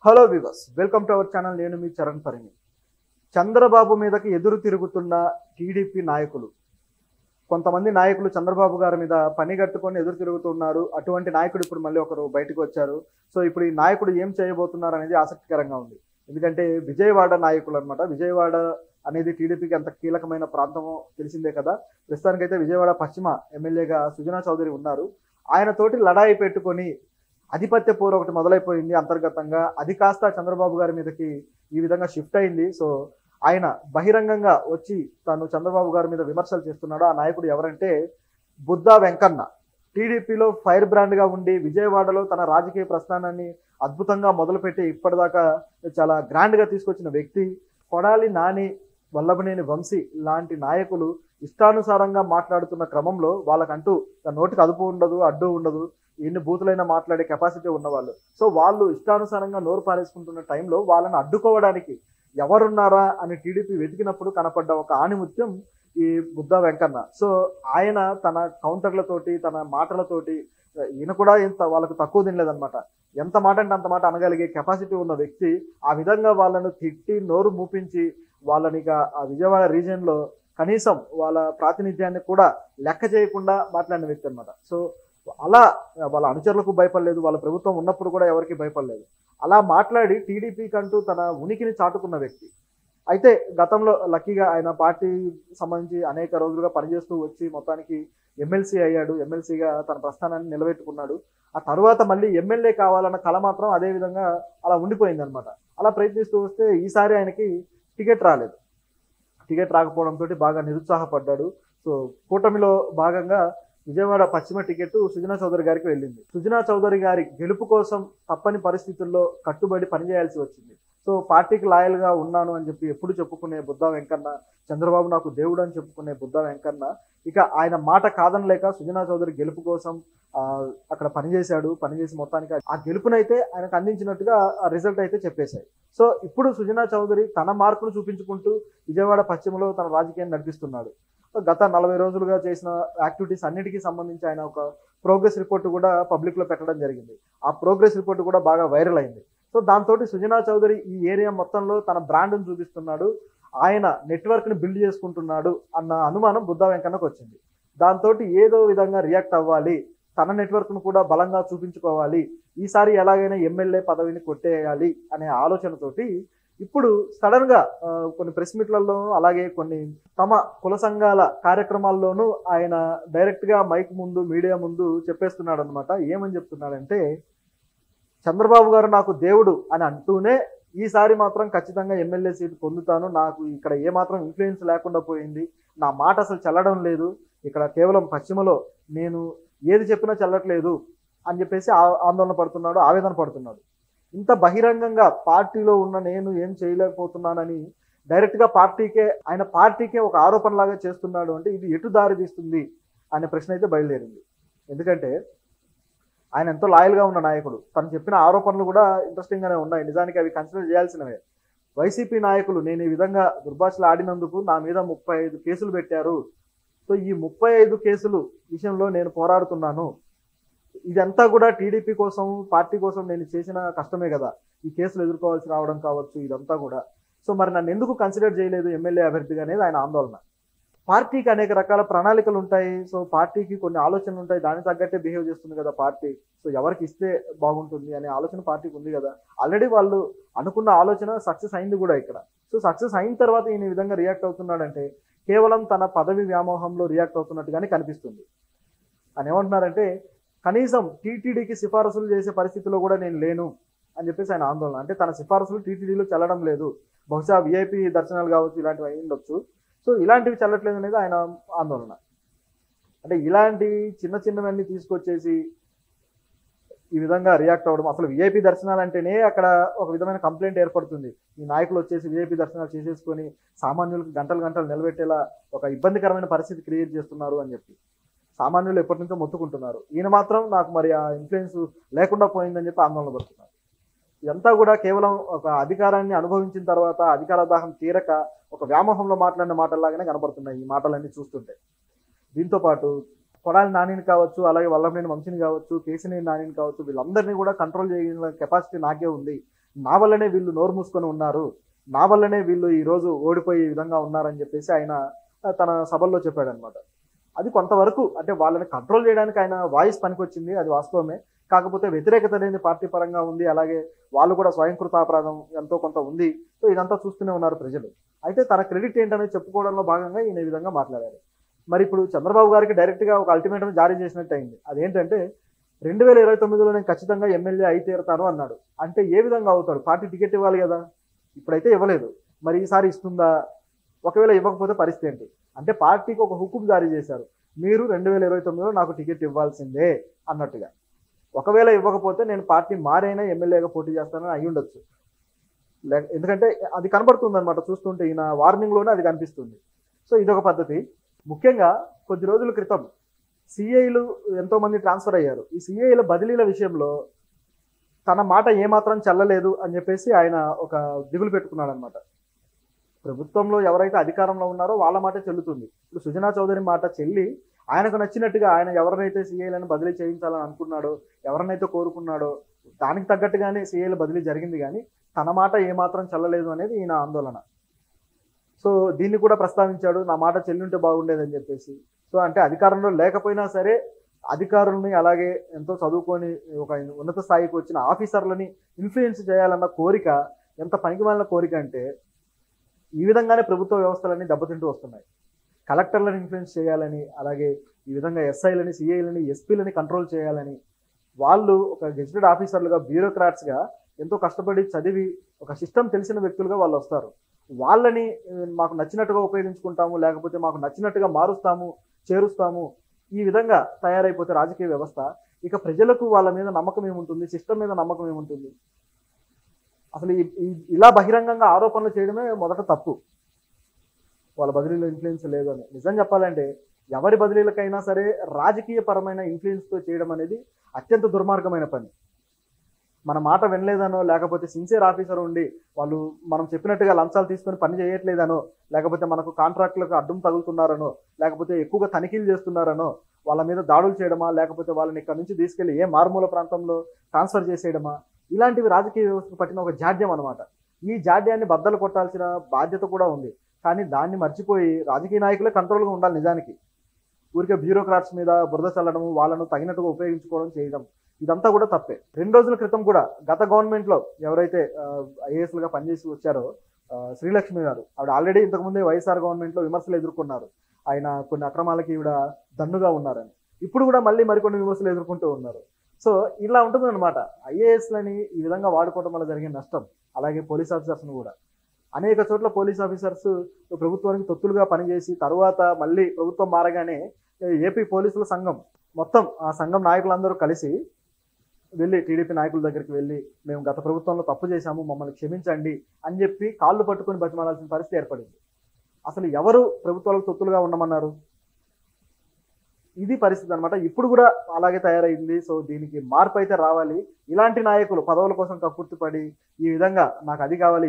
Hello viewers, welcome to our channel. నేను మీ చరణ్ పరిణి. చంద్రబాబు మీదకి ఎదురు తిరుగుతున్న టీడీపీ నాయకులు, కొంతమంది నాయకులు చంద్రబాబు గారి మీద పని కట్టుకొని ఎదురు తిరుగుతున్నారు. అటువంటి నాయకుడు ఇప్పుడు మళ్ళీ ఒకరు బయటకు వచ్చారు. సో ఇప్పుడు ఈ నాయకుడు ఏం చేయబోతున్నారు అనేది ఆసక్తికరంగా ఉంది. ఎందుకంటే విజయవాడ నాయకులు అనమాట. విజయవాడ అనేది టీడీపీకి అంత కీలకమైన ప్రాంతమో తెలిసిందే కదా. ప్రస్తుతానికైతే విజయవాడ పశ్చిమ ఎమ్మెల్యేగా సుజనా చౌదరి ఉన్నారు. ఆయనతోటి లడాయి పెట్టుకొని ఆధిపత్య పోరు ఒకటి మొదలైపోయింది అంతర్గతంగా. అది కాస్త చంద్రబాబు గారి మీదకి ఈ విధంగా షిఫ్ట్ అయింది. సో ఆయన బహిరంగంగా వచ్చి తను చంద్రబాబు గారి మీద విమర్శలు చేస్తున్నాడు. ఆ నాయకుడు ఎవరంటే బుద్ధా వెంకన్న. టీడీపీలో ఫైర్ బ్రాండ్గా ఉండి విజయవాడలో తన రాజకీయ ప్రస్థానాన్ని అద్భుతంగా మొదలుపెట్టి ఇప్పటిదాకా చాలా గ్రాండ్గా తీసుకొచ్చిన వ్యక్తి. కొడాలి నాని, వల్లభనేని వంశీ లాంటి నాయకులు ఇష్టానుసారంగా మాట్లాడుతున్న క్రమంలో వాళ్ళకంటూ తన నోటికి అదుపు ఉండదు, అడ్డు ఉండదు. ఎన్ని బూతులైనా మాట్లాడే కెపాసిటీ ఉన్నవాళ్ళు. సో వాళ్ళు ఇష్టానుసారంగా నోరు పారేసుకుంటున్న టైంలో వాళ్ళని అడ్డుకోవడానికి ఎవరున్నారా అని టీడీపీ వెతికినప్పుడు కనపడ్డ ఒక ఆణిముత్యం ఈ బుద్ధా వెంకన్న. సో ఆయన తన కౌంటర్లతోటి, తన మాటలతోటి, ఈయన కూడా ఎంత వాళ్ళకు తక్కువ తినలేదన్నమాట. ఎంత మాట అంటే అంత మాట అనగలిగే కెపాసిటీ ఉన్న వ్యక్తి ఆ విధంగా వాళ్ళను తిట్టి నోరు మూపించి వాళ్ళని ఆ విజయవాడ రీజియన్లో కనీసం వాళ్ళ ప్రాతినిధ్యాన్ని కూడా లెక్క చేయకుండా మాట్లాడిన వ్యక్తి అనమాట. సో అలా వాళ్ళ అనుచరులకు భయపడలేదు, వాళ్ళ ప్రభుత్వం ఉన్నప్పుడు కూడా ఎవరికి భయపడలేదు. అలా మాట్లాడి టీడీపీకి అంటూ తన ఉనికిని చాటుకున్న వ్యక్తి. అయితే గతంలో లక్కీగా ఆయన పార్టీ సంబంధించి అనేక రోజులుగా పనిచేస్తూ వచ్చి మొత్తానికి ఎమ్మెల్సీ అయ్యాడు. ఎమ్మెల్సీగా తన ప్రస్థానాన్ని నిలబెట్టుకున్నాడు. ఆ తర్వాత మళ్ళీ ఎమ్మెల్యే కావాలన్న కళ మాత్రం అదే విధంగా అలా ఉండిపోయింది అనమాట. అలా ప్రయత్నిస్తూ వస్తే ఈసారి ఆయనకి టికెట్ రాలేదు. టికెట్ రాకపోవడంతో బాగా నిరుత్సాహపడ్డాడు. సో కూటమిలో భాగంగా విజయవాడ పశ్చిమ టికెట్ సుజనా చౌదరి గారికి వెళ్ళింది. సుజనా చౌదరి గారి గెలుపు కోసం తప్పని పరిస్థితుల్లో కట్టుబడి పనిచేయాల్సి వచ్చింది. సో పార్టీకి లాయల్గా ఉన్నాను అని చెప్పి ఎప్పుడు చెప్పుకునే బుద్ధా వెంకన్న, చంద్రబాబు నాకు దేవుడు అని చెప్పుకునే బుద్ధా వెంకన్న ఇక ఆయన మాట కాదనలేక సుజనా చౌదరి గెలుపు కోసం అక్కడ పనిచేశాడు. పనిచేసి మొత్తానికి ఆ గెలుపునైతే ఆయనకు అందించినట్టుగా రిజల్ట్ అయితే చెప్పేశాయి. సో ఇప్పుడు సుజనా చౌదరి తన మార్కును చూపించుకుంటూ విజయవాడ పశ్చిమలో తన రాజకీయాన్ని నడిపిస్తున్నాడు. గత 40 రోజులుగా చేసిన యాక్టివిటీస్ అన్నిటికీ సంబంధించి ఆయన ఒక ప్రోగ్రెస్ రిపోర్ట్ కూడా పబ్లిక్లో పెట్టడం జరిగింది. ఆ ప్రోగ్రెస్ రిపోర్ట్ కూడా బాగా వైరల్ అయింది. సో దాంతో సుజనా చౌదరి ఈ ఏరియా మొత్తంలో తన బ్రాండ్ను చూపిస్తున్నాడు, ఆయన నెట్వర్క్ని బిల్డ్ చేసుకుంటున్నాడు అన్న అనుమానం బుద్ధా వెంకన్నకు వచ్చింది. దాంతో ఏదో విధంగా రియాక్ట్ అవ్వాలి, తన నెట్వర్క్ను కూడా బలంగా చూపించుకోవాలి, ఈసారి ఎలాగైనా ఎమ్మెల్యే పదవిని కొట్టేయాలి అనే ఆలోచనతోటి ఇప్పుడు సడన్గా కొన్ని ప్రెస్ మీట్లలోనూ అలాగే కొన్ని తమ కుల సంఘాల కార్యక్రమాల్లోనూ ఆయన డైరెక్ట్గా మైక్ ముందు, మీడియా ముందు చెప్పేస్తున్నాడు అనమాట. ఏమని చెప్తున్నాడంటే, చంద్రబాబు గారు నాకు దేవుడు అని అంటూనే ఈసారి మాత్రం ఖచ్చితంగా ఎమ్మెల్యే సీటు పొందుతాను, నాకు ఇక్కడ ఏమాత్రం ఇన్ఫ్లుయెన్స్ లేకుండా పోయింది, నా మాట అసలు చెల్లడం లేదు, ఇక్కడ కేవలం పశ్చిమలో నేను ఏది చెప్పినా చెల్లట్లేదు అని చెప్పేసి ఆందోళన పడుతున్నాడు, ఆవేదన పడుతున్నాడు. ఇంత బహిరంగంగా పార్టీలో ఉన్న నేను ఏం చేయలేకపోతున్నానని డైరెక్ట్గా ఆయన పార్టీకే ఒక ఆరోపణలాగా చేస్తున్నాడు అంటే ఇది ఎటు దారి తీస్తుంది అనే ప్రశ్న అయితే బయలుదేరింది. ఎందుకంటే ఆయన ఎంతో లాయల్గా ఉన్న నాయకుడు. తను చెప్పిన ఆరోపణలు కూడా ఇంట్రెస్టింగ్గానే ఉన్నాయి. నిజానికి అవి కన్సిడర్ చేయాల్సినవే. వైసీపీ నాయకులు నేను ఈ విధంగా దుర్భాషలు ఆడినందుకు నా మీద 35 కేసులు పెట్టారు. సో ఈ 35 కేసులు విషయంలో నేను పోరాడుతున్నాను. ఇదంతా కూడా టీడీపీ కోసం, పార్టీ కోసం నేను చేసిన కష్టమే కదా, ఈ కేసులు ఎదుర్కోవాల్సి రావడం కావచ్చు, ఇదంతా కూడా. సో మరి నన్ను ఎందుకు కన్సిడర్ చేయలేదు ఎమ్మెల్యే అభ్యర్థిగా అనేది ఆయన ఆందోళన. పార్టీకి అనేక రకాల ప్రణాళికలు ఉంటాయి. సో పార్టీకి కొన్ని ఆలోచనలు ఉంటాయి, దానికి తగ్గట్టే బిహేవ్ చేస్తుంది కదా పార్టీ. సో ఎవరికి ఇస్తే బాగుంటుంది అనే ఆలోచన పార్టీకి ఉంది కదా. ఆల్రెడీ వాళ్ళు అనుకున్న ఆలోచన సక్సెస్ అయింది కూడా ఇక్కడ. సో సక్సెస్ అయిన తర్వాత ఈయన ఈ విధంగా రియాక్ట్ అవుతున్నాడంటే కేవలం తన పదవి వ్యామోహంలో రియాక్ట్ అవుతున్నట్టుగానే కనిపిస్తుంది. అని ఏమంటున్నారంటే, కనీసం టీటీడీకి సిఫారసులు చేసే పరిస్థితిలో కూడా నేను లేను అని చెప్పేసి ఆయన ఆందోళన. అంటే తన సిఫారసులు టీటీడీలో చెల్లడం లేదు, బహుశా విఐపి దర్శనాలు కావచ్చు, ఇలాంటివి అయి ఉండొచ్చు. సో ఇలాంటివి చెల్లట్లేదు అనేది ఆయన ఆందోళన. అంటే ఇలాంటివి చిన్నవన్నీ తీసుకొచ్చేసి ఈ విధంగా రియాక్ట్ అవ్వడం, అసలు విఐపి దర్శనాలు అంటేనే అక్కడ ఒక విధమైన కంప్లైంట్ ఏర్పడుతుంది. ఈ నాయకులు వచ్చేసి విఐపి దర్శనాలు చేసేసుకొని సామాన్యులకు గంటలు నిలబెట్టేలా ఒక ఇబ్బందికరమైన పరిస్థితి క్రియేట్ చేస్తున్నారు అని చెప్పి సామాన్యులు ఎప్పటి నుంచో మొత్తుకుంటున్నారు. ఈయన మాత్రం నాకు మరి ఆ ఇన్ఫ్లుయెన్స్ లేకుండా పోయిందని చెప్పి ఆందోళన పడుతున్నారు. ఇదంతా కూడా కేవలం ఒక అధికారాన్ని అనుభవించిన తర్వాత అధికార దాహం తీరక ఒక వ్యామోహంలో మాట్లాడిన మాటల్లాగానే కనపడుతున్నాయి ఈ మాటలన్నీ చూస్తుంటే. దీంతోపాటు కొడాలి నానిని కావచ్చు, అలాగే వల్లభనేని వంశీని కావచ్చు, కేశినేని నానిని కావచ్చు, వీళ్ళందరినీ కూడా కంట్రోల్ చేయగలిగిన కెపాసిటీ నాకే ఉంది, నా వల్లనే వీళ్ళు నోరు మూసుకొని ఉన్నారు, నా వల్లనే వీళ్ళు ఈరోజు ఓడిపోయి ఈ విధంగా ఉన్నారని చెప్పేసి ఆయన తన సభల్లో చెప్పాడనమాట. అది కొంతవరకు అంటే వాళ్ళని కంట్రోల్ చేయడానికి ఆయన వాయిస్ పనికొచ్చింది, అది వాస్తవమే. కాకపోతే వ్యతిరేకత అనేది పార్టీ పరంగా ఉంది, అలాగే వాళ్ళు కూడా స్వయంకృతాపరాధం ఎంతో కొంత ఉంది. సో ఇదంతా చూస్తూనే ఉన్నారు ప్రజలు. అయితే తన క్రెడిట్ ఏంటనేది చెప్పుకోవడంలో భాగంగా ఈయన ఈ విధంగా మాట్లాడారు. మరి ఇప్పుడు చంద్రబాబు గారికి డైరెక్ట్గా ఒక అల్టిమేటం జారీ చేసినట్టు అయింది. అదేంటంటే 2029లో నేను ఖచ్చితంగా ఎమ్మెల్యే అయి తీరుతాను అన్నాడు. అంటే ఏ విధంగా అవుతాడు? పార్టీ టికెట్ ఇవ్వాలి కదా, ఇప్పుడైతే ఇవ్వలేదు. మరి ఈసారి ఇస్తుందా? ఒకవేళ ఇవ్వకపోతే పరిస్థితి ఏంటి? అంటే పార్టీకి ఒక హుకుం జారీ చేశారు, మీరు 2029లో నాకు టికెట్ ఇవ్వాల్సిందే అన్నట్టుగా. ఒకవేళ ఇవ్వకపోతే నేను పార్టీ మారైనా ఎమ్మెల్యేగా పోటీ చేస్తానని అయి ఉండొచ్చు. ఎందుకంటే అది కనబడుతుంది అనమాట, చూస్తుంటే ఈయన వార్నింగ్లోనే అది కనిపిస్తుంది. సో ఇదొక పద్ధతి. ముఖ్యంగా కొద్ది రోజుల క్రితం సిఐలు ఎంతోమంది ట్రాన్స్ఫర్ అయ్యారు. ఈ సిఐల బదిలీల విషయంలో తన మాట ఏమాత్రం చెల్లలేదు అని చెప్పేసి ఆయన ఒక దిగులు పెట్టుకున్నాడు అనమాట. ప్రభుత్వంలో ఎవరైతే అధికారంలో ఉన్నారో వాళ్ళ మాట చెల్లుతుంది. ఇప్పుడు సుజనా చౌదరి మాట చెల్లి ఆయనకు నచ్చినట్టుగా ఆయన ఎవరినైతే సీఐలను బదిలీ చేయించాలని అనుకున్నాడో, ఎవరినైతే కోరుకున్నాడో దానికి తగ్గట్టుగానే సీఐల బదిలీ జరిగింది. కానీ తన మాట ఏమాత్రం చెల్లలేదు అనేది ఈయన ఆందోళన. సో దీన్ని కూడా ప్రస్తావించాడు, నా మాట చెల్లుంటే బాగుండేదని చెప్పేసి. సో అంటే అధికారంలో లేకపోయినా సరే అధికారులని, అలాగే ఎంతో చదువుకొని ఒక ఉన్నత స్థాయికి వచ్చిన ఆఫీసర్లని ఇన్ఫ్లుయెన్స్ చేయాలన్న కోరిక ఎంత పనికిమాలిన కోరిక అంటే, ఈ విధంగానే ప్రభుత్వ వ్యవస్థలన్నీ దెబ్బతింటూ వస్తున్నాయి. కలెక్టర్లను ఇన్ఫ్లుయెన్స్ చేయాలని, అలాగే ఈ విధంగా ఎస్ఐలని, సిఐలని, ఎస్పీలని కంట్రోల్ చేయాలని, వాళ్ళు ఒక గెజిటెడ్ ఆఫీసర్లుగా, బ్యూరోక్రాట్స్గా ఎంతో కష్టపడి చదివి ఒక సిస్టమ్ తెలిసిన వ్యక్తులుగా వాళ్ళు వస్తారు. వాళ్ళని మాకు నచ్చినట్టుగా ఉపయోగించుకుంటాము, లేకపోతే మాకు నచ్చినట్టుగా మారుస్తాము, చేరుస్తాము, ఈ విధంగా తయారైపోతే రాజకీయ వ్యవస్థ, ఇక ప్రజలకు వాళ్ళ మీద నమ్మకం ఏముంటుంది, సిస్టమ్ మీద నమ్మకం ఏముంటుంది? అసలు ఇలా బహిరంగంగా ఆరోపణలు చేయడమే మొదట తప్పు. వాళ్ళ బదిలీలో ఇన్ఫ్లుయెన్స్ లేదు అని. నిజం చెప్పాలంటే ఎవరి బదిలీలకైనా సరే రాజకీయ పరమైన ఇన్ఫ్లుయెన్స్తో చేయడం అనేది అత్యంత దుర్మార్గమైన పని. మన మాట వినలేదనో, లేకపోతే సిన్సియర్ ఆఫీసర్ ఉండి వాళ్ళు మనం చెప్పినట్టుగా లంచాలు తీసుకొని పని చేయట్లేదనో, లేకపోతే మనకు కాంట్రాక్టులకు అడ్డం తగులుతున్నారనో, లేకపోతే ఎక్కువగా తనిఖీలు చేస్తున్నారనో వాళ్ళ మీద దాడులు చేయడమా, లేకపోతే వాళ్ళని ఇక్కడ నుంచి తీసుకెళ్లి ఏ మారుమూల ప్రాంతంలో ట్రాన్స్ఫర్ చేసేయడమా, ఇలాంటివి రాజకీయ వ్యవస్థకు పట్టిన ఒక జాడ్యం అనమాట. ఈ జాడ్యాన్ని బద్దలు కొట్టాల్సిన బాధ్యత కూడా ఉంది. కానీ దాన్ని మర్చిపోయి రాజకీయ నాయకులే కంట్రోల్గా ఉండాలి. నిజానికి ఊరికే బ్యూరోక్రాట్స్ మీద బురద చల్లడం, వాళ్ళను తగినట్టుగా ఉపయోగించుకోవడం చేయడం, ఇదంతా కూడా తప్పే. 2 రోజుల క్రితం కూడా గత గవర్నమెంట్లో ఎవరైతే ఐఏఎస్లుగా పనిచేసి వచ్చారో శ్రీలక్ష్మి గారు, ఆవిడ ఆల్రెడీ ఇంతకుముందే వైఎస్ఆర్ గవర్నమెంట్లో విమర్శలు ఎదుర్కొన్నారు. ఆయన కొన్ని అక్రమాలకి ఈవిడ దన్నుగా ఉన్నారని. ఇప్పుడు కూడా మళ్ళీ మరికొన్ని విమర్శలు ఎదుర్కొంటూ ఉన్నారు. సో ఇలా ఉంటుందన్నమాట. ఐఏఎస్లని ఈ విధంగా వాడుకోవడం వల్ల జరిగే నష్టం. అలాగే పోలీస్ ఆఫీసర్స్ను కూడా అనేక చోట్ల పోలీస్ ఆఫీసర్స్ ప్రభుత్వానికి తొత్తులుగా పనిచేసి తర్వాత మళ్ళీ ప్రభుత్వం మారగానే ఏపీ పోలీసుల సంఘం మొత్తం, ఆ సంఘం నాయకులందరూ కలిసి వెళ్ళి టీడీపీ నాయకుల దగ్గరికి వెళ్ళి, మేము గత ప్రభుత్వంలో తప్పు చేశాము, మమ్మల్ని క్షమించండి అని చెప్పి కాళ్ళు పట్టుకొని బతిమాలాల్సిన పరిస్థితి ఏర్పడింది. అసలు ఎవరు ప్రభుత్వాలకు తొత్తులుగా ఉండమన్నారు? ఇది పరిస్థితి అనమాట. ఇప్పుడు కూడా అలాగే తయారైంది. సో దీనికి మార్పు అయితే రావాలి. ఇలాంటి నాయకులు పదవుల కోసం కక్కుర్తిపడి ఈ విధంగా నాకు అది కావాలి